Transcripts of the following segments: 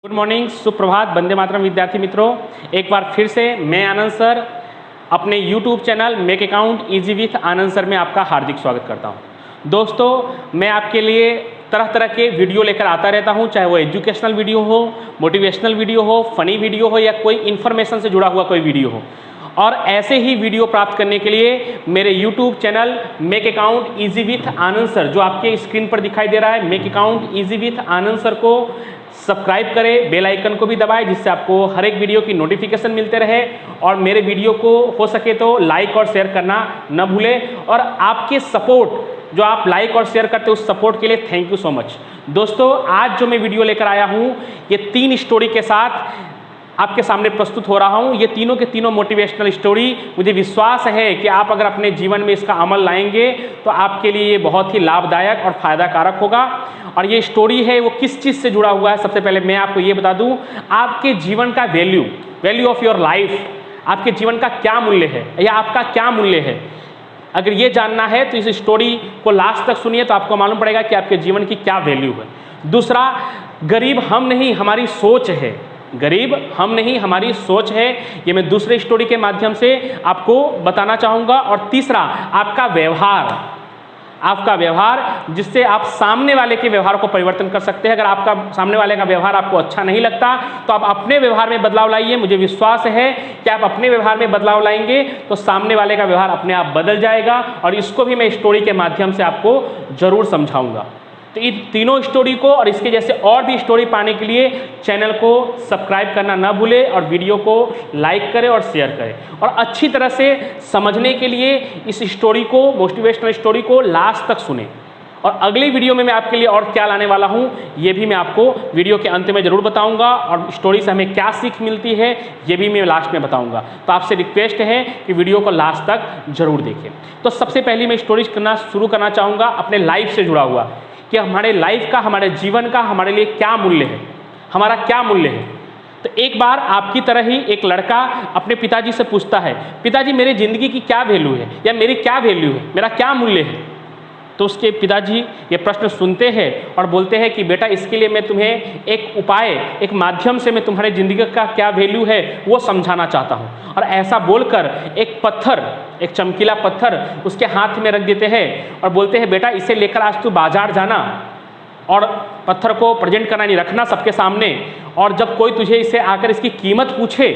Good morning, सुप्रभात, वंदे मातरम विद्यार्थी मित्रों। एक बार फिर से मैं आनंद सर अपने YouTube channel make account easy with Anand sir में आपका हार्दिक स्वागत करता हूं। दोस्तों, मैं आपके लिए तरह तरह के वीडियो लेकर आता रहता हूं, चाहे वो एजुकेशनल वीडियो हो, मोटिवेशनल वीडियो हो, फनी वीडियो हो या कोई इन्फॉर्मेशन से जुड़ा हुआ कोई वीडियो हो। और ऐसे ही वीडियो प्राप्त करने के लिए मेरे YouTube channel make account easy with Anand sir, जो आपके स्क्रीन पर दिखाई दे रहा है, make account easy with Anand sir को सब्सक्राइब करें, बेल आइकन को भी दबाएं, जिससे आपको हर एक वीडियो की नोटिफिकेशन मिलते रहे। और मेरे वीडियो को हो सके तो लाइक और शेयर करना न भूलें। और आपके सपोर्ट, जो आप लाइक और शेयर करते हैं, उस सपोर्ट के लिए थैंक यू सो मच। दोस्तों, आज जो मैं वीडियो लेकर आया हूँ, ये 3 स्टोरी के साथ आपके सामने प्रस्तुत हो रहा हूँ। ये तीनों के तीनों मोटिवेशनल स्टोरी, मुझे विश्वास है कि आप अगर अपने जीवन में इसका अमल लाएंगे तो आपके लिए ये बहुत ही लाभदायक और फायदा कारक होगा। और ये स्टोरी है वो किस चीज़ से जुड़ा हुआ है, सबसे पहले मैं आपको ये बता दूँ। आपके जीवन का वैल्यू ऑफ योर लाइफ, आपके जीवन का क्या मूल्य है या आपका क्या मूल्य है, अगर ये जानना है तो इस स्टोरी को लास्ट तक सुनिए, तो आपको मालूम पड़ेगा कि आपके जीवन की क्या वैल्यू है। दूसरा, गरीब हम नहीं हमारी सोच है, गरीब हम नहीं हमारी सोच है, ये मैं दूसरे स्टोरी के माध्यम से आपको बताना चाहूँगा। और तीसरा, आपका व्यवहार, जिससे आप सामने वाले के व्यवहार को परिवर्तन कर सकते हैं। अगर आपका सामने वाले का व्यवहार आपको अच्छा नहीं लगता तो आप अपने व्यवहार में बदलाव लाइए। मुझे विश्वास है कि आप अपने व्यवहार में बदलाव लाएंगे तो सामने वाले का व्यवहार अपने आप बदल जाएगा। और इसको भी मैं स्टोरी के माध्यम से आपको जरूर समझाऊंगा। तो इन तीनों स्टोरी को और इसके जैसे और भी स्टोरी पाने के लिए चैनल को सब्सक्राइब करना ना भूलें और वीडियो को लाइक करें और शेयर करें। और अच्छी तरह से समझने के लिए इस स्टोरी को, मोटिवेशनल स्टोरी को लास्ट तक सुनें। और अगली वीडियो में मैं आपके लिए और क्या लाने वाला हूँ, ये भी मैं आपको वीडियो के अंत में ज़रूर बताऊँगा। और स्टोरी से हमें क्या सीख मिलती है, ये भी मैं लास्ट में बताऊँगा। तो आपसे रिक्वेस्ट है कि वीडियो को लास्ट तक जरूर देखें। तो सबसे पहले मैं स्टोरी शुरू करना चाहूँगा अपने लाइफ से जुड़ा हुआ, कि हमारे लाइफ का, हमारे जीवन का हमारे लिए क्या मूल्य है, हमारा क्या मूल्य है। तो एक बार आपकी तरह ही एक लड़का अपने पिताजी से पूछता है, पिताजी मेरी ज़िंदगी की क्या वैल्यू है, या मेरी क्या वैल्यू है, मेरा क्या मूल्य है। तो उसके पिताजी ये प्रश्न सुनते हैं और बोलते हैं कि बेटा, इसके लिए मैं तुम्हें एक उपाय, एक माध्यम से मैं तुम्हारे ज़िंदगी का क्या वैल्यू है वो समझाना चाहता हूँ। और ऐसा बोलकर एक पत्थर, एक चमकीला पत्थर उसके हाथ में रख देते हैं और बोलते हैं, बेटा इसे लेकर आज तू बाजार जाना और पत्थर को प्रेजेंट करना, नहीं रखना सबके सामने। और जब कोई तुझे इसे आकर इसकी कीमत पूछे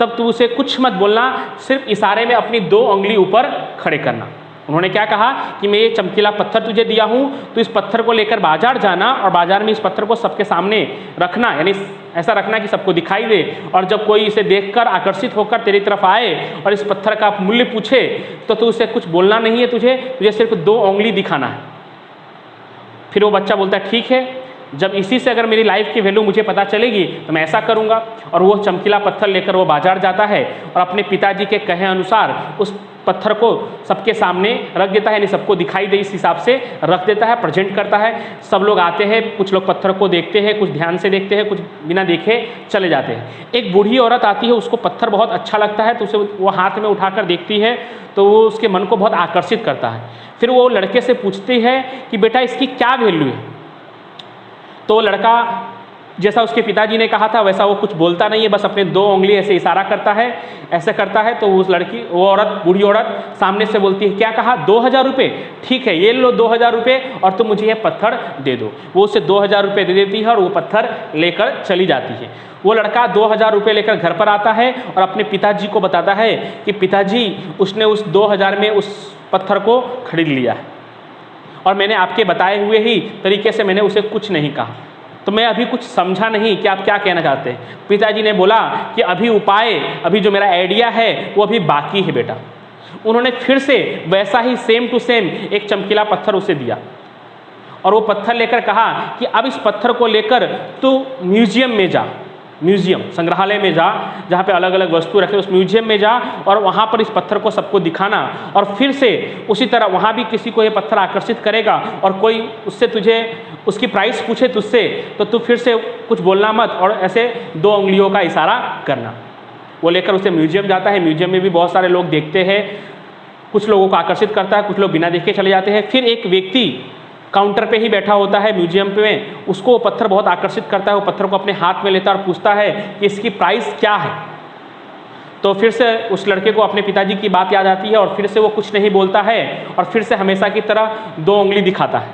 तब तू उसे कुछ मत बोलना, सिर्फ इशारे में अपनी 2 उंगली ऊपर खड़े करना। उन्होंने क्या कहा कि मैं ये चमकीला पत्थर तुझे दिया हूँ, तो इस पत्थर को लेकर बाजार जाना और बाजार में इस पत्थर को सबके सामने रखना, यानी ऐसा रखना कि सबको दिखाई दे। और जब कोई इसे देखकर आकर्षित होकर तेरी तरफ आए और इस पत्थर का मूल्य पूछे तो तू उसे कुछ बोलना नहीं है, तुझे सिर्फ 2 उंगली दिखाना है। फिर वो बच्चा बोलता है, ठीक है, जब इसी से अगर मेरी लाइफ की वैल्यू मुझे पता चलेगी तो मैं ऐसा करूँगा। और वो चमकीला पत्थर लेकर वो बाजार जाता है और अपने पिताजी के कहे अनुसार उस पत्थर को सबके सामने रख देता है, यानी सबको दिखाई दे इस हिसाब से रख देता है, प्रेजेंट करता है। सब लोग आते हैं, कुछ लोग पत्थर को देखते हैं, कुछ ध्यान से देखते हैं, कुछ बिना देखे चले जाते हैं। एक बूढ़ी औरत आती है, उसको पत्थर बहुत अच्छा लगता है, तो उसे वो हाथ में उठाकर देखती है, तो वो उसके मन को बहुत आकर्षित करता है। फिर वो लड़के से पूछती है कि बेटा इसकी क्या वैल्यू है। तो लड़का, जैसा उसके पिताजी ने कहा था वैसा वो कुछ बोलता नहीं है, बस अपने 2 उंगली ऐसे इशारा करता है, ऐसे करता है। तो उस लड़की, वो औरत, बूढ़ी औरत सामने से बोलती है, क्या कहा, 2000 रुपये, ठीक है ये लो 2000 रुपये और तुम मुझे ये पत्थर दे दो। वो उसे 2000 रुपये दे देती है और वो पत्थर लेकर चली जाती है। वो लड़का 2000 रुपये लेकर घर पर आता है और अपने पिताजी को बताता है कि पिताजी, उसने उस 2000 में उस पत्थर को खरीद लिया है और मैंने आपके बताए हुए ही तरीके से मैंने उसे कुछ नहीं कहा, तो मैं अभी कुछ समझा नहीं कि आप क्या कहना चाहते हैं। पिताजी ने बोला कि अभी उपाय, अभी जो मेरा आइडिया है वो अभी बाकी है बेटा। उन्होंने फिर से वैसा ही सेम टू सेम एक चमकीला पत्थर उसे दिया और वो पत्थर लेकर कहा कि अब इस पत्थर को लेकर तू म्यूजियम में जा, म्यूजियम, संग्रहालय में जा, जहाँ पे अलग अलग वस्तु रखे, उस म्यूजियम में जा और वहाँ पर इस पत्थर को सबको दिखाना। और फिर से उसी तरह वहाँ भी किसी को ये पत्थर आकर्षित करेगा और कोई उससे तुझे उसकी प्राइस पूछे तुझसे, तो तू फिर से कुछ बोलना मत और ऐसे 2 उंगलियों का इशारा करना। वो लेकर उसे म्यूजियम जाता है। म्यूजियम में भी बहुत सारे लोग देखते हैं, कुछ लोगों को आकर्षित करता है, कुछ लोग बिना देखे चले जाते हैं। फिर एक व्यक्ति काउंटर पे ही बैठा होता है म्यूजियम में, उसको वो पत्थर बहुत आकर्षित करता है, वो पत्थर को अपने हाथ में लेता है और पूछता है कि इसकी प्राइस क्या है। तो फिर से उस लड़के को अपने पिताजी की बात याद आती है और फिर से वो कुछ नहीं बोलता है और फिर से हमेशा की तरह 2 उंगली दिखाता है।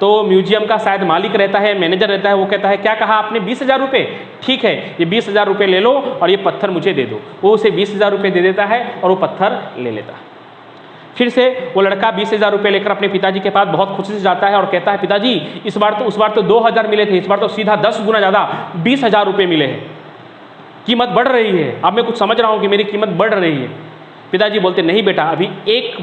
तो म्यूजियम का शायद मालिक रहता है, मैनेजर रहता है, वो कहता है क्या कहा आपने, 20,000 रुपये, ठीक है ये 20,000 रुपये ले लो और ये पत्थर मुझे दे दो। वो उसे 20,000 रुपये दे देता है और वो पत्थर ले लेता है। फिर से वो लड़का 20,000 रुपये लेकर अपने पिताजी के पास बहुत खुशी से जाता है और कहता है पिताजी उस बार तो 2,000 मिले थे, इस बार तो सीधा 10 गुना ज़्यादा 20,000 रुपये मिले हैं, कीमत बढ़ रही है। अब मैं कुछ समझ रहा हूँ कि मेरी कीमत बढ़ रही है। पिताजी बोलते नहीं बेटा, अभी एक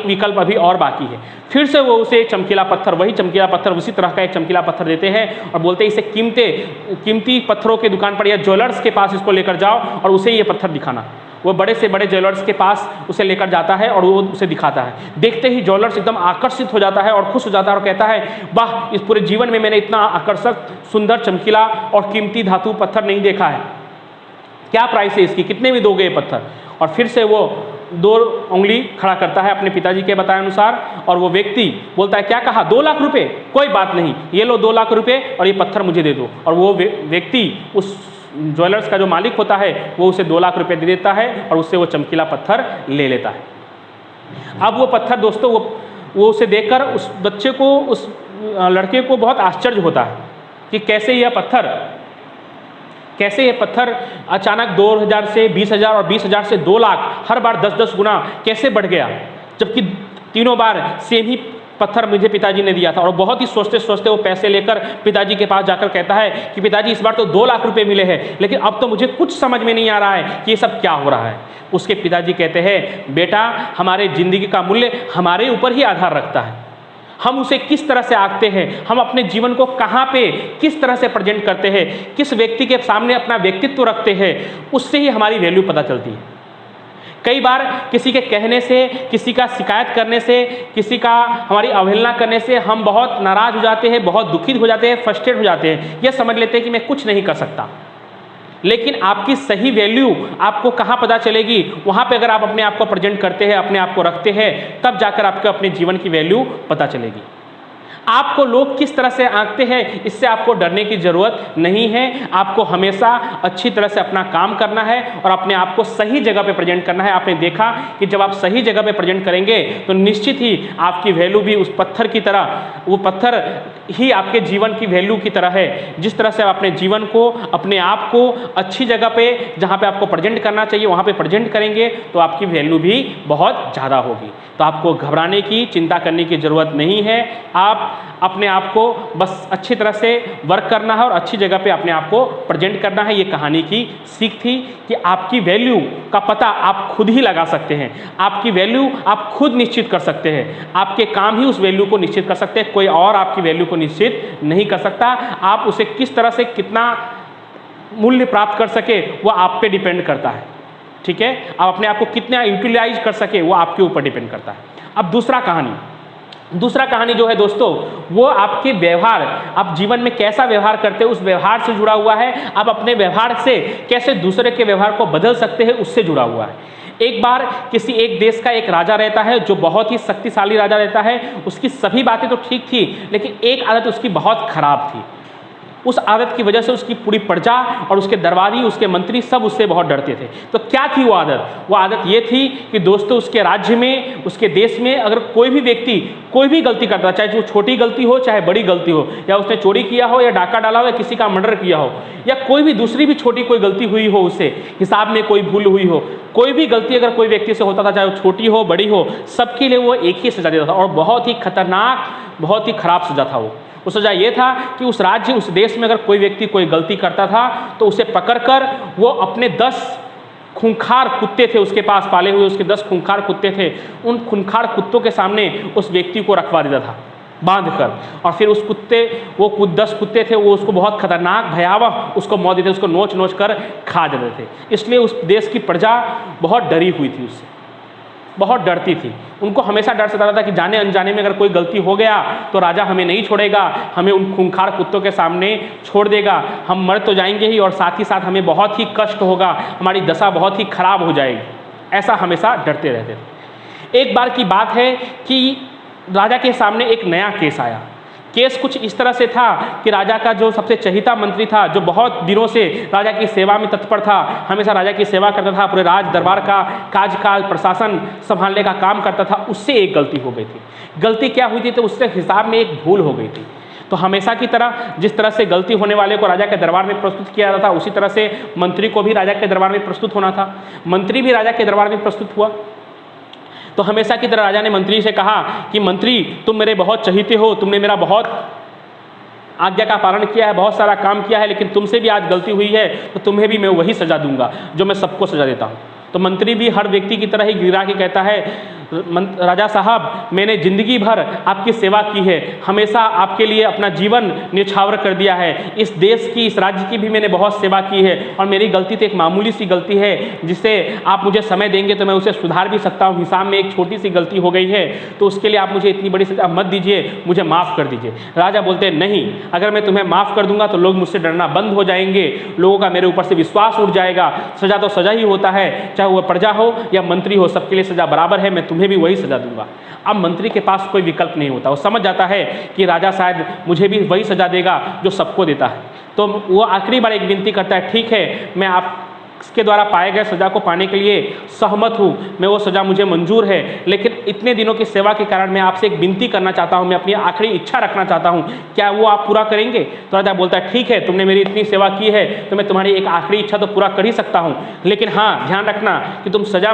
विकल्प अभी और बाकी है। फिर से वो उसे एक चमकीला पत्थर, वही चमकीला पत्थर, उसी तरह का एक चमकीला पत्थर देते हैं और बोलते हैं इसे कीमती पत्थरों की दुकान पर या ज्वेलर्स के पास इसको लेकर जाओ और उसे ये पत्थर दिखाना। वो बड़े से बड़े ज्वेलर्स के पास उसे लेकर जाता है और वो उसे दिखाता है। देखते ही ज्वेलर्स एकदम आकर्षित हो जाता है और खुश हो जाता है और कहता है वाह, इस पूरे जीवन में मैंने इतना आकर्षक, सुंदर, चमकीला और कीमती धातु पत्थर नहीं देखा है। क्या प्राइस है इसकी, कितने में दोगे ये पत्थर? और फिर से वो 2 उंगली खड़ा करता है अपने पिताजी के बताए अनुसार और वो व्यक्ति बोलता है क्या कहा, 2 लाख रुपये, कोई बात नहीं, ये लो 2 लाख रुपये और ये पत्थर मुझे दे दो। और वो व्यक्ति, उस ज्वेलर्स का जो मालिक होता है, वो उसे 2 लाख रुपये दे देता है और उससे वो चमकीला पत्थर ले लेता है। अब वो पत्थर दोस्तों, वो उसे देखकर उस बच्चे को, उस लड़के को बहुत आश्चर्य होता है कि कैसे ये पत्थर अचानक 2,000 से 20,000 और 20,000 से 2 लाख, हर बार 10-10 गुना कैसे बढ़ गया, जबकि तीनों बार सेम ही पत्थर मुझे पिताजी ने दिया था। और बहुत ही सोचते सोचते वो पैसे लेकर पिताजी के पास जाकर कहता है कि पिताजी इस बार तो 2 लाख रुपए मिले हैं, लेकिन अब तो मुझे कुछ समझ में नहीं आ रहा है कि ये सब क्या हो रहा है। उसके पिताजी कहते हैं बेटा, हमारे ज़िंदगी का मूल्य हमारे ऊपर ही आधार रखता है। हम उसे किस तरह से आंकते हैं, हम अपने जीवन को कहाँ पे किस तरह से प्रेजेंट करते हैं, किस व्यक्ति के सामने अपना व्यक्तित्व रखते हैं, उससे ही हमारी वैल्यू पता चलती है। कई बार किसी के कहने से, किसी का शिकायत करने से, किसी का हमारी अवहेलना करने से हम बहुत नाराज हो जाते हैं, बहुत दुखित हो जाते हैं, फ्रस्ट्रेट हो जाते हैं, यह समझ लेते हैं कि मैं कुछ नहीं कर सकता। लेकिन आपकी सही वैल्यू आपको कहाँ पता चलेगी? वहाँ पे अगर आप अपने आप को प्रेजेंट करते हैं, अपने आप को रखते हैं, तब जाकर आपको अपने जीवन की वैल्यू पता चलेगी। आपको लोग किस तरह से आंकते हैं, इससे आपको डरने की ज़रूरत नहीं है। आपको हमेशा अच्छी तरह से अपना काम करना है और अपने आप को सही जगह पे प्रेजेंट करना है। आपने देखा कि जब आप सही जगह पे प्रेजेंट करेंगे तो निश्चित ही आपकी वैल्यू भी उस पत्थर की तरह, वो पत्थर ही आपके जीवन की वैल्यू की तरह है। जिस तरह से आप अपने जीवन को, अपने आप को अच्छी जगह पे, जहाँ पे आपको प्रेजेंट करना चाहिए, वहाँ पे प्रेजेंट करेंगे तो आपकी वैल्यू भी बहुत ज़्यादा होगी। तो आपको घबराने की, चिंता करने की ज़रूरत नहीं है। आप अपने आप को बस अच्छी तरह से वर्क करना है और अच्छी जगह पे अपने आप को प्रेजेंट करना है। ये कहानी की सीख थी कि आपकी वैल्यू का पता आप खुद ही लगा सकते हैं। आपकी वैल्यू आप खुद निश्चित कर सकते हैं। आपके काम ही उस वैल्यू को निश्चित कर सकते हैं, कोई और आपकी वैल्यू को निश्चित नहीं कर सकता। आप उसे किस तरह से कितना मूल्य प्राप्त कर सके वो आप पे डिपेंड करता है। ठीक है, आप अपने आप को कितना यूटिलाइज कर सके वो आपके ऊपर डिपेंड करता है। अब दूसरा कहानी जो है दोस्तों, वो आपके व्यवहार, आप जीवन में कैसा व्यवहार करते हैं उस व्यवहार से जुड़ा हुआ है। आप अपने व्यवहार से कैसे दूसरे के व्यवहार को बदल सकते हैं उससे जुड़ा हुआ है। एक बार किसी एक देश का एक राजा रहता है जो बहुत ही शक्तिशाली राजा रहता है। उसकी सभी बातें तो ठीक थी, लेकिन एक आदत उसकी बहुत खराब थी। उस आदत की वजह से उसकी पूरी प्रजा और उसके दरबारी, उसके मंत्री सब उससे बहुत डरते थे। तो क्या थी वो आदत? वो आदत ये थी कि दोस्तों उसके राज्य में, उसके देश में अगर कोई भी व्यक्ति कोई भी गलती करता, चाहे वो छोटी गलती हो चाहे बड़ी गलती हो, या उसने चोरी किया हो या डाका डाला हो या किसी का मर्डर किया हो या कोई भी दूसरी भी छोटी कोई गलती हुई हो, उससे हिसाब में कोई भूल हुई हो, कोई भी गलती अगर कोई व्यक्ति से होता था, चाहे वो छोटी हो बड़ी हो, सबके लिए वो एक ही सजा देता था और बहुत ही खतरनाक, बहुत ही खराब सजा था वो सजा ये था कि उस राज्य, उस देश में अगर कोई व्यक्ति कोई गलती करता था तो उसे पकड़कर वो अपने 10 खूंखार कुत्ते थे उसके पास पाले हुए, उसके 10 खूंखार कुत्ते थे, उन खूंखार कुत्तों के सामने उस व्यक्ति को रखवा देता था बांधकर। और फिर उस कुत्ते, वो 10 कुत्ते थे, वो उसको बहुत खतरनाक, भयावह उसको मौत देते, उसको नोच नोच कर खा देते थे। इसलिए उस देश की प्रजा बहुत डरी हुई थी, उससे बहुत डरती थी। उनको हमेशा डर सताता था कि जाने अनजाने में अगर कोई गलती हो गया तो राजा हमें नहीं छोड़ेगा, हमें उन खूंखार कुत्तों के सामने छोड़ देगा, हम मर तो जाएंगे ही और साथ ही साथ हमें बहुत ही कष्ट होगा, हमारी दशा बहुत ही खराब हो जाएगी। ऐसा हमेशा डरते रहते थे। एक बार की बात है कि राजा के सामने एक नया केस आया। केस कुछ इस तरह से था कि राजा का जो सबसे चहीता मंत्री था, जो बहुत दिनों से राजा की सेवा में तत्पर था, हमेशा राजा की सेवा करता था, पूरे राज दरबार का काज प्रशासन संभालने का काम करता था, उससे एक गलती हो गई थी। गलती क्या हुई थी? तो उससे हिसाब में एक भूल हो गई थी। तो हमेशा की तरह जिस तरह से गलती होने वाले को राजा के दरबार में प्रस्तुत किया जाता था, उसी तरह से मंत्री को भी राजा के दरबार में प्रस्तुत होना था। मंत्री भी राजा के दरबार में प्रस्तुत हुआ। तो हमेशा की तरह राजा ने मंत्री से कहा कि मंत्री, तुम मेरे बहुत चहीते हो, तुमने मेरा बहुत आज्ञा का पालन किया है, बहुत सारा काम किया है, लेकिन तुमसे भी आज गलती हुई है, तो तुम्हें भी मैं वही सज़ा दूंगा जो मैं सबको सज़ा देता हूँ। तो मंत्री भी हर व्यक्ति की तरह ही गिरा के कहता है, राजा साहब, मैंने ज़िंदगी भर आपकी सेवा की है, हमेशा आपके लिए अपना जीवन न्यौछावर कर दिया है, इस देश की, इस राज्य की भी मैंने बहुत सेवा की है, और मेरी गलती तो एक मामूली सी गलती है, जिससे आप मुझे समय देंगे तो मैं उसे सुधार भी सकता हूँ। हिसाब में एक छोटी सी गलती हो गई है, तो उसके लिए आप मुझे इतनी बड़ी सजा मत दीजिए, मुझे माफ़ कर दीजिए। राजा बोलते हैं, नहीं, अगर मैं तुम्हें माफ़ कर दूंगा तो लोग मुझसे डरना बंद हो जाएंगे, लोगों का मेरे ऊपर से विश्वास उठ जाएगा। सज़ा तो सज़ा ही होता है, चाहे वह प्रजा हो या मंत्री हो, सबके लिए सज़ा बराबर है, मैं तुम्हें भी वही सज़ा दूंगा। अब मंत्री के पास कोई विकल्प नहीं होता, वो समझ जाता है कि राजा शायद मुझे भी वही सज़ा देगा जो सबको देता है। तो वो आखिरी बार एक विनती करता है, ठीक है, मैं आपके द्वारा पाए गए सज़ा को पाने के लिए सहमत हूँ, मैं वो सज़ा मुझे मंजूर है, लेकिन इतने दिनों की सेवा के कारण मैं आपसे एक विनती करना चाहता हूँ, मैं अपनी आखिरी इच्छा रखना चाहता हूँ, क्या वो आप पूरा करेंगे? तो राजा बोलता है, ठीक है, तुमने मेरी इतनी सेवा की है तो मैं तुम्हारी एक आखिरी इच्छा तो पूरा कर ही सकता हूँ, लेकिन हाँ, ध्यान रखना कि तुम सज़ा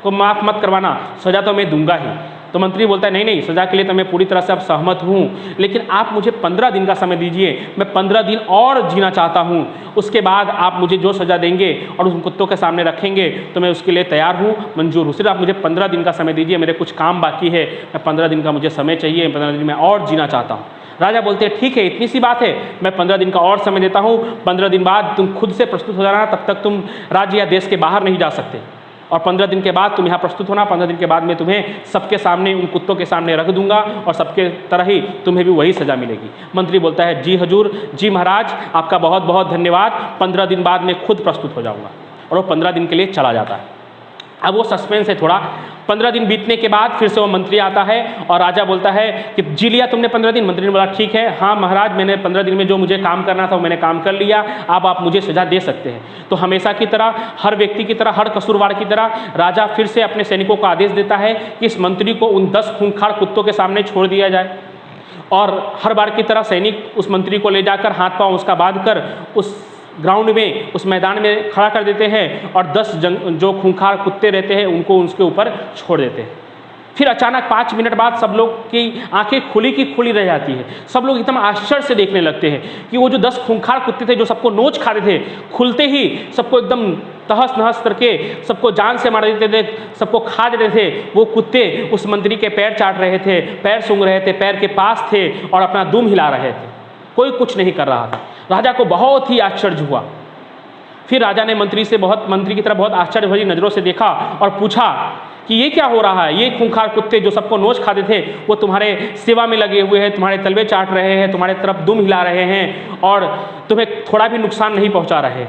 को माफ़ मत करवाना, सज़ा तो मैं दूंगा ही। तो मंत्री बोलता है, नहीं नहीं, सज़ा के लिए तो मैं पूरी तरह से अब सहमत हूँ, लेकिन आप मुझे 15 दिन का समय दीजिए, मैं 15 दिन और जीना चाहता हूँ, उसके बाद आप मुझे जो सज़ा देंगे और उन कुत्तों के सामने रखेंगे तो मैं उसके लिए तैयार हूँ, मंजूर हूँ। सिर्फ आप मुझे 15 दिन का समय दीजिए, मेरे कुछ काम बाकी है, मैं 15 दिन का मुझे समय चाहिए, 15 दिन में और जीना चाहता हूँ। राजा बोलते हैं, ठीक है, इतनी सी बात है, मैं 15 दिन का और समय देता हूँ, 15 दिन बाद तुम खुद से प्रस्तुत हो जाना, तब तक तुम राज्य या देश के बाहर नहीं जा सकते, और 15 दिन के बाद तुम यहाँ प्रस्तुत होना। 15 दिन के बाद मैं तुम्हें सबके सामने, उन कुत्तों के सामने रख दूंगा, और सबके तरह ही तुम्हें भी वही सज़ा मिलेगी। मंत्री बोलता है, जी हजूर, जी महाराज, आपका बहुत बहुत धन्यवाद, 15 दिन बाद मैं खुद प्रस्तुत हो जाऊँगा। और वो 15 दिन के लिए चला जाता है। अब वो सस्पेंस है थोड़ा। 15 दिन बीतने के बाद फिर से वो मंत्री आता है और राजा बोलता है कि जी लिया तुमने 15 दिन? मंत्री ने बोला, ठीक है, हाँ महाराज, मैंने 15 दिन में जो मुझे काम करना था वो मैंने काम कर लिया, अब आप मुझे सज़ा दे सकते हैं। तो हमेशा की तरह, हर व्यक्ति की तरह, हर कसूरवार की तरह राजा फिर से अपने सैनिकों को आदेश देता है कि इस मंत्री को उन 10 खूंखार कुत्तों के सामने छोड़ दिया जाए। और हर बार की तरह सैनिक उस मंत्री को ले जाकर हाथ पाँव उसका बांध कर उस ग्राउंड में, उस मैदान में खड़ा कर देते हैं, और 10 जो खूंखार कुत्ते रहते हैं उनको उसके ऊपर छोड़ देते हैं। फिर अचानक 5 मिनट बाद सब लोग की आंखें खुली की खुली रह जाती है। सब लोग एकदम आश्चर्य से देखने लगते हैं कि वो जो 10 खूंखार कुत्ते थे जो सबको नोच खाते थे, खुलते ही सबको एकदम तहस नहस करके सबको जान से मार देते थे, सबको खा देते थे। वो कुत्ते उस मंत्री के पैर चाट रहे थे, पैर सूंघ रहे थे, पैर के पास थे और अपना दुम हिला रहे थे। कोई कुछ नहीं कर रहा था। राजा को बहुत ही आश्चर्य हुआ। फिर राजा ने मंत्री की तरफ बहुत आश्चर्य भरी नज़रों से देखा और पूछा कि ये क्या हो रहा है? ये खूंखार कुत्ते जो सबको नोच खाते थे वो तुम्हारे सेवा में लगे हुए हैं, तुम्हारे तलवे चाट रहे हैं, तुम्हारे तरफ दुम हिला रहे हैं और तुम्हें थोड़ा भी नुकसान नहीं पहुंचा रहे।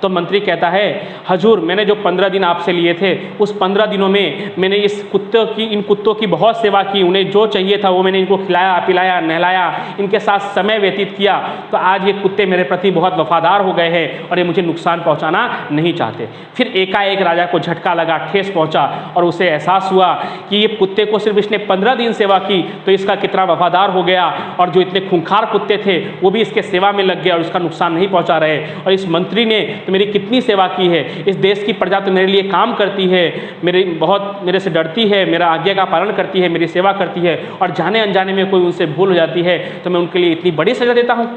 तो मंत्री कहता है, हजूर, मैंने जो 15 दिन आपसे लिए थे, उस 15 दिनों में मैंने इन कुत्तों की बहुत सेवा की, उन्हें जो चाहिए था वो मैंने इनको खिलाया, पिलाया, नहलाया, इनके साथ समय व्यतीत किया। तो आज ये कुत्ते मेरे प्रति बहुत वफादार हो गए हैं और ये मुझे नुकसान पहुंचाना नहीं चाहते। फिर एकाएक राजा को झटका लगा, ठेस पहुंचा और उसे एहसास हुआ कि ये कुत्ते को सिर्फ इसने 15 दिन सेवा की तो इसका कितना वफादार हो गया, और जो इतने खूंखार कुत्ते थे वो भी इसके सेवा में लग गए और उसका नुकसान नहीं पहुँचा रहे। और इस मंत्री ने मेरी कितनी सेवा की है, इस देश की प्रजा तो मेरे लिए काम करती है, मेरे से डरती है, मेरा आज्ञा का पालन करती है, मेरी सेवा करती है, और जाने अनजाने में कोई उनसे भूल हो जाती है तो मैं उनके लिए इतनी बड़ी सज़ा देता हूँ।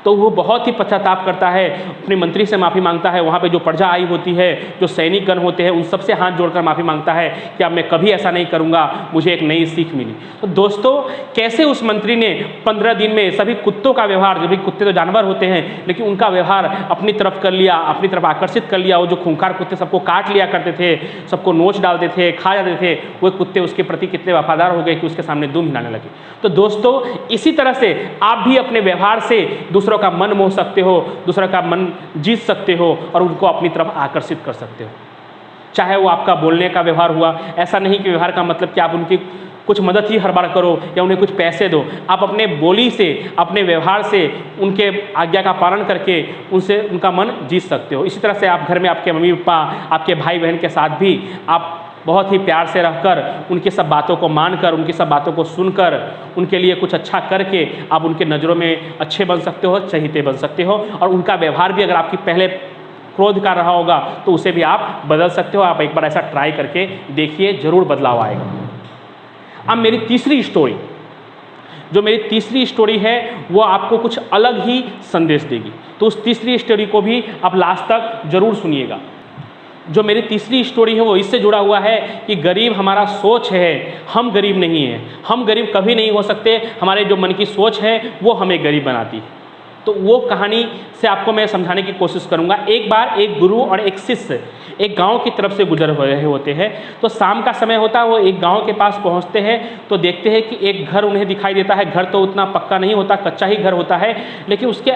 तो वो बहुत ही पश्चाताप करता है, अपने मंत्री से माफ़ी मांगता है। वहाँ पे जो प्रजा आई होती है, जो सैनिकगण होते हैं, उन सबसे हाथ जोड़कर माफ़ी मांगता है कि अब मैं कभी ऐसा नहीं करूँगा, मुझे एक नई सीख मिली। तो दोस्तों, कैसे उस मंत्री ने 15 दिन में सभी कुत्तों का व्यवहार, जो भी कुत्ते तो जानवर होते हैं, लेकिन उनका व्यवहार अपनी तरफ कर लिया, अपनी तरफ आकर्षित कर लिया। वो जो खूंखार कुत्ते सबको काट लिया करते थे, सबको नोच डालते थे, खा जाते थे, वो कुत्ते उसके प्रति कितने वफादार हो गए कि उसके सामने दुम हिलाने लगे। तो दोस्तों, इसी तरह से आप भी अपने व्यवहार से दूसरों का मन मोह सकते हो, दूसरों का मन जीत सकते हो और उनको अपनी तरफ आकर्षित कर सकते हो। चाहे वो आपका बोलने का व्यवहार हुआ, ऐसा नहीं कि व्यवहार का मतलब कि आप उनकी कुछ मदद ही हर बार करो या उन्हें कुछ पैसे दो। आप अपने बोली से, अपने व्यवहार से, उनके आज्ञा का पालन करके उनसे उनका मन जीत सकते हो। इसी तरह से आप घर में आपके मम्मी पापा, आपके भाई बहन के साथ भी आप बहुत ही प्यार से रहकर, उनकी सब बातों को मानकर, उनकी सब बातों को सुनकर, उनके लिए कुछ अच्छा करके आप उनके नज़रों में अच्छे बन सकते हो, चहीते बन सकते हो। और उनका व्यवहार भी अगर आपकी पहले क्रोध का रहा होगा तो उसे भी आप बदल सकते हो। आप एक बार ऐसा ट्राई करके देखिए, ज़रूर बदलाव आएगा। अब मेरी तीसरी स्टोरी, जो मेरी तीसरी स्टोरी है वो आपको कुछ अलग ही संदेश देगी। तो उस तीसरी स्टोरी को भी आप लास्ट तक ज़रूर सुनिएगा। जो मेरी तीसरी स्टोरी है वो इससे जुड़ा हुआ है कि गरीब हमारा सोच है, हम गरीब नहीं हैं। हम गरीब कभी नहीं हो सकते, हमारे जो मन की सोच है वो हमें गरीब बनाती है। तो वो कहानी से आपको मैं समझाने की कोशिश करूंगा। एक बार एक गुरु और एक शिष्य एक गांव की तरफ से गुजर रहे होते हैं। तो शाम का समय होता है, वो एक गांव के पास पहुंचते हैं तो देखते हैं कि एक घर उन्हें दिखाई देता है। घर तो उतना पक्का नहीं होता, कच्चा ही घर होता है, लेकिन उसके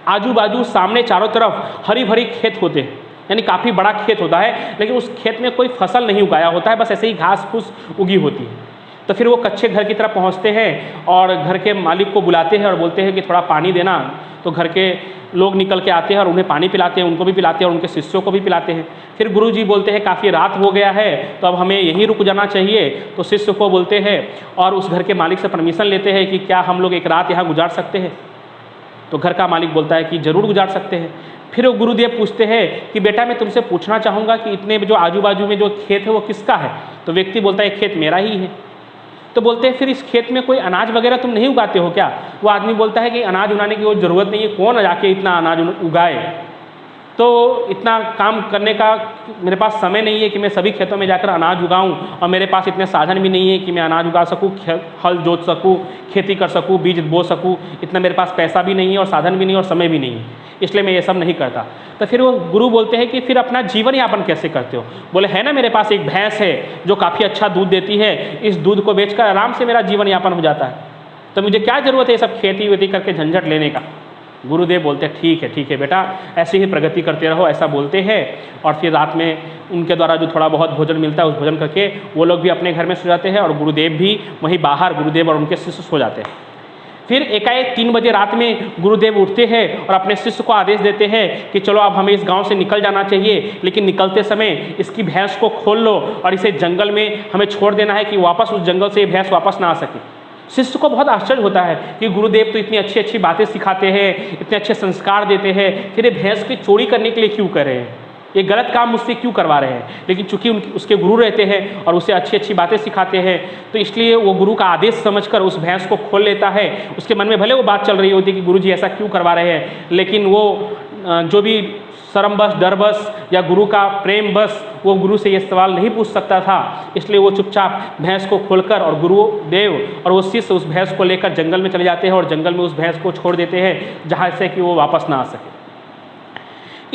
आजू बाजू सामने चारों तरफ हरी भरी खेत होते हैं, यानी काफ़ी बड़ा खेत होता है, लेकिन उस खेत में कोई फसल नहीं उगाया होता है, बस ऐसे ही घास फूस उगी होती है। तो फिर वो कच्चे घर की तरफ पहुंचते हैं और घर के मालिक को बुलाते हैं और बोलते हैं कि थोड़ा पानी देना। तो घर के लोग निकल के आते हैं और उन्हें पानी पिलाते हैं, उनको भी पिलाते हैं और उनके शिष्यों को भी पिलाते हैं। फिर गुरुजी बोलते हैं काफ़ी रात हो गया है तो अब हमें यहीं रुक जाना चाहिए। तो शिष्य को बोलते हैं और उस घर के मालिक से परमिशन लेते हैं कि क्या हम लोग एक रात यहाँ गुजार सकते हैं। तो घर का मालिक बोलता है कि ज़रूर गुजार सकते हैं। फिर वो गुरुदेव पूछते हैं कि बेटा मैं तुमसे पूछना चाहूँगा कि इतने जो आजू बाजू में जो खेत है वो किसका है। तो व्यक्ति बोलता है खेत मेरा ही है। तो बोलते हैं फिर इस खेत में कोई अनाज वगैरह तुम नहीं उगाते हो क्या। वो आदमी बोलता है कि अनाज उगाने की कोई ज़रूरत नहीं है, कौन जाके इतना अनाज उगाए। तो इतना काम करने का मेरे पास समय नहीं है कि मैं सभी खेतों में जाकर अनाज उगाऊं, और मेरे पास इतने साधन भी नहीं है कि मैं अनाज उगा सकूं, हल जोत सकूं, खेती कर सकूं, बीज बो सकूं। इतना मेरे पास पैसा भी नहीं है और साधन भी नहीं और समय भी नहीं है, इसलिए मैं ये सब नहीं करता। तो फिर वो गुरु बोलते हैं कि फिर अपना जीवन यापन कैसे करते हो। बोले है ना, मेरे पास एक भैंस है जो काफ़ी अच्छा दूध देती है, इस दूध को बेचकर आराम से मेरा जीवन यापन हो जाता है, तो मुझे क्या ज़रूरत है ये सब खेती वेती करके झंझट लेने का। गुरुदेव बोलते हैं ठीक है बेटा, ऐसे ही प्रगति करते रहो, ऐसा बोलते हैं। और फिर रात में उनके द्वारा जो थोड़ा बहुत भोजन मिलता है उस भोजन करके वो लोग भी अपने घर में सो जाते हैं और गुरुदेव भी वहीं बाहर, गुरुदेव और उनके शिष्य सो जाते हैं। फिर एकाएक 3 बजे रात में गुरुदेव उठते हैं और अपने शिष्य को आदेश देते हैं कि चलो अब हमें इस गांव से निकल जाना चाहिए, लेकिन निकलते समय इसकी भैंस को खोल लो और इसे जंगल में हमें छोड़ देना है कि वापस उस जंगल से ये भैंस वापस ना आ सके। शिष्य को बहुत आश्चर्य होता है कि गुरुदेव तो इतनी अच्छी अच्छी बातें सिखाते हैं, इतने अच्छे संस्कार देते हैं, फिर ये भैंस की चोरी करने के लिए क्यों कर रहे हैं, ये गलत काम मुझसे क्यों करवा रहे हैं। लेकिन चूंकि उसके गुरु रहते हैं और उसे अच्छी अच्छी बातें सिखाते हैं, तो इसलिए वो गुरु का आदेश समझकर उस भैंस को खोल लेता है। उसके मन में भले वो बात चल रही होती है कि गुरुजी ऐसा क्यों करवा रहे हैं, लेकिन वो जो भी शर्म बस, डर बस या गुरु का प्रेम बस, वो गुरु से ये सवाल नहीं पूछ सकता था, इसलिए वो चुपचाप भैंस को खोलकर और गुरुदेव और वो शिष्य उस भैंस को लेकर जंगल में चले जाते हैं और जंगल में उस भैंस को छोड़ देते हैं जहाँ से कि वो वापस ना आ सके।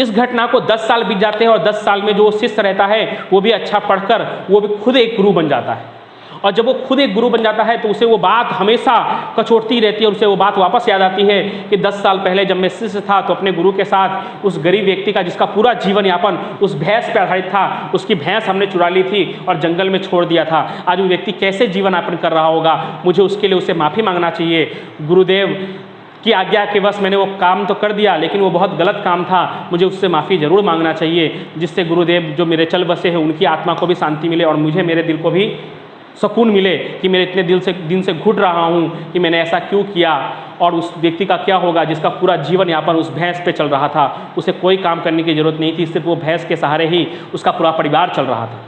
इस घटना को 10 साल बीत जाते हैं और 10 साल में जो शिष्य रहता है वो भी अच्छा पढ़कर वो भी खुद एक गुरु बन जाता है। और जब वो खुद एक गुरु बन जाता है तो उसे वो बात हमेशा कचोटती रहती है और उसे वो बात वापस याद आती है कि 10 साल पहले जब मैं शिष्य था तो अपने गुरु के साथ उस गरीब व्यक्ति का, जिसका पूरा जीवन यापन उस भैंस पर आधारित था, उसकी भैंस हमने चुरा ली थी और जंगल में छोड़ दिया था। आज वो व्यक्ति कैसे जीवन यापन कर रहा होगा, मुझे उसके लिए उसे माफ़ी मांगना चाहिए। गुरुदेव की आज्ञा के बस मैंने वो काम तो कर दिया, लेकिन वो बहुत गलत काम था, मुझे उससे माफ़ी ज़रूर मांगना चाहिए, जिससे गुरुदेव जो मेरे चल बसे हैं उनकी आत्मा को भी शांति मिले और मुझे मेरे दिल को भी सुकून मिले कि मेरे इतने दिन से घुट रहा हूँ कि मैंने ऐसा क्यों किया। और उस व्यक्ति का क्या होगा जिसका पूरा जीवन यापन उस भैंस पे चल रहा था, उसे कोई काम करने की ज़रूरत नहीं थी, सिर्फ वो भैंस के सहारे ही उसका पूरा परिवार चल रहा था।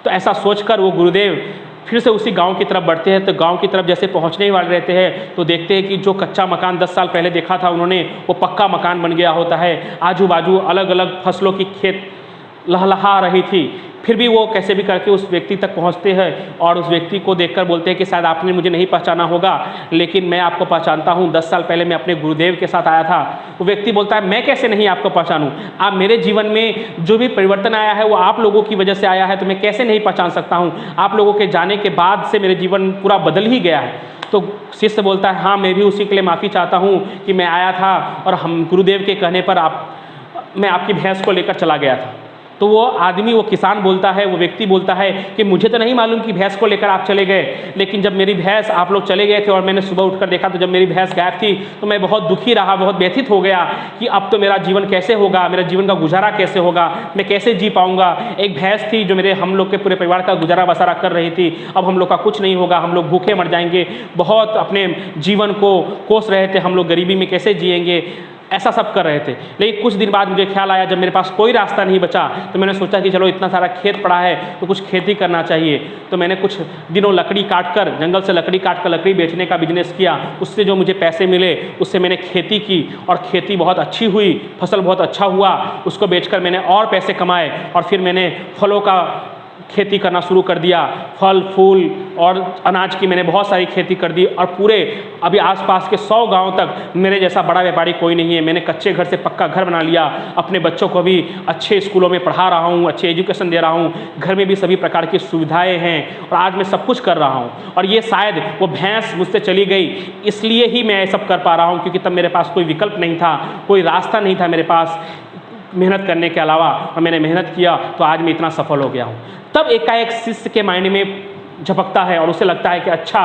तो ऐसा सोचकर वो गुरुदेव फिर से उसी गांव की तरफ बढ़ते हैं। तो गांव की तरफ जैसे पहुंचने ही वाले रहते हैं तो देखते हैं कि जो कच्चा मकान 10 साल पहले देखा था उन्होंने, वो पक्का मकान बन गया होता है। आजू बाजू अलग अलग फसलों की खेत लहलहा रही थी। फिर भी वो कैसे भी करके उस व्यक्ति तक पहुंचते हैं और उस व्यक्ति को देखकर बोलते हैं कि शायद आपने मुझे नहीं पहचाना होगा, लेकिन मैं आपको पहचानता हूं। 10 साल पहले मैं अपने गुरुदेव के साथ आया था। वो व्यक्ति बोलता है मैं कैसे नहीं आपको पहचानूं, आप मेरे जीवन में जो भी परिवर्तन आया है वो आप लोगों की वजह से आया है, तो मैं कैसे नहीं पहचान सकता हूँ। आप लोगों के जाने के बाद से मेरे जीवन पूरा बदल ही गया है। तो शिष्य बोलता है हाँ, मैं भी उसी के लिए माफ़ी चाहता हूँ कि मैं आया था और हम गुरुदेव के कहने पर मैं आपकी भैंस को लेकर चला गया था। तो वो आदमी, वो किसान बोलता है, वो व्यक्ति बोलता है कि मुझे तो नहीं मालूम कि भैंस को लेकर आप चले गए, लेकिन जब मेरी भैंस, आप लोग चले गए थे और मैंने सुबह उठकर देखा तो जब मेरी भैंस गायब थी तो मैं बहुत दुखी रहा, बहुत व्यथित हो गया कि अब तो मेरा जीवन कैसे होगा, मेरा जीवन का गुजारा कैसे होगा, मैं कैसे जी पाऊंगा। एक भैंस थी जो मेरे, हम लोग के पूरे परिवार का गुजारा बसारा कर रही थी, अब हम लोग का कुछ नहीं होगा, हम लोग भूखे मर जाएंगे, बहुत अपने जीवन को कोस रहे थे, हम लोग गरीबी में कैसे जिएंगे, ऐसा सब कर रहे थे। लेकिन कुछ दिन बाद मुझे ख्याल आया, जब मेरे पास कोई रास्ता नहीं बचा तो मैंने सोचा कि चलो इतना सारा खेत पड़ा है तो कुछ खेती करना चाहिए। तो मैंने कुछ दिनों लकड़ी काटकर, जंगल से लकड़ी काटकर लकड़ी बेचने का बिजनेस किया। उससे जो मुझे पैसे मिले उससे मैंने खेती की और खेती बहुत अच्छी हुई, फसल बहुत अच्छा हुआ। उसको बेचकर मैंने और पैसे कमाए और फिर मैंने फलों का खेती करना शुरू कर दिया। फल फूल और अनाज की मैंने बहुत सारी खेती कर दी और पूरे अभी आसपास के 100 गांव तक मेरे जैसा बड़ा व्यापारी कोई नहीं है। मैंने कच्चे घर से पक्का घर बना लिया, अपने बच्चों को भी अच्छे स्कूलों में पढ़ा रहा हूँ, अच्छे एजुकेशन दे रहा हूँ, घर में भी सभी प्रकार की सुविधाएं हैं और आज मैं सब कुछ कर रहा हूँ। और ये शायद वो भैंस मुझसे चली गई इसलिए ही मैं ये सब कर पा रहा हूँ, क्योंकि तब मेरे पास कोई विकल्प नहीं था, कोई रास्ता नहीं था मेरे पास मेहनत करने के अलावा, और मैंने मेहनत किया तो आज मैं इतना सफल हो गया हूँ। तब एकाएक शिष्य के माइंड में झपकता है और उसे लगता है कि अच्छा,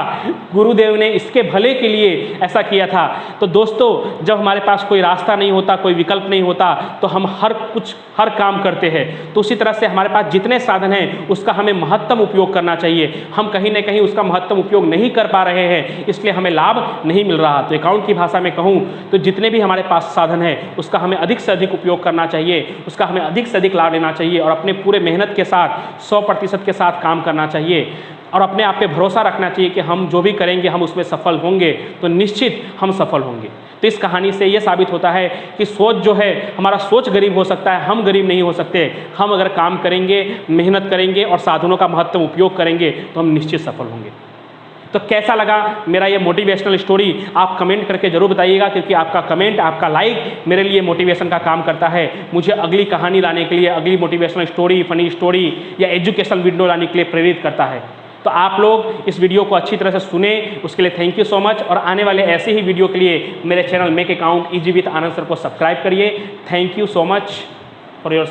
गुरुदेव ने इसके भले के लिए ऐसा किया था। तो दोस्तों, जब हमारे पास कोई रास्ता नहीं होता, कोई विकल्प नहीं होता तो हम हर काम करते हैं। तो उसी तरह से हमारे पास जितने साधन हैं उसका हमें महत्तम उपयोग करना चाहिए। हम कहीं ना कहीं उसका महत्तम उपयोग नहीं कर पा रहे हैं, इसलिए हमें लाभ नहीं मिल रहा। तो अकाउंट की भाषा में कहूँ तो जितने भी हमारे पास साधन है उसका हमें अधिक से अधिक उपयोग करना चाहिए, उसका हमें अधिक से अधिक लाभ लेना चाहिए और अपने पूरे मेहनत के साथ 100% के साथ काम करना चाहिए और अपने आप पे भरोसा रखना चाहिए कि हम जो भी करेंगे हम उसमें सफल होंगे, तो निश्चित हम सफल होंगे। तो इस कहानी से ये साबित होता है कि सोच जो है, हमारा सोच गरीब हो सकता है, हम गरीब नहीं हो सकते। हम अगर काम करेंगे, मेहनत करेंगे और साधनों का महत्तम उपयोग करेंगे तो हम निश्चित सफल होंगे। तो कैसा लगा मेरा ये मोटिवेशनल स्टोरी, आप कमेंट करके जरूर बताइएगा, क्योंकि आपका कमेंट, आपका लाइक मेरे लिए मोटिवेशन का काम करता है, मुझे अगली कहानी लाने के लिए, अगली मोटिवेशनल स्टोरी, फनी स्टोरी या एजुकेशनल वीडियो लाने के लिए प्रेरित करता है। तो आप लोग इस वीडियो को अच्छी तरह से सुने, उसके लिए थैंक यू सो मच। और आने वाले ऐसे ही वीडियो के लिए मेरे channel make account easy with Anand sir को सब्सक्राइब करिए। Thank you so much for your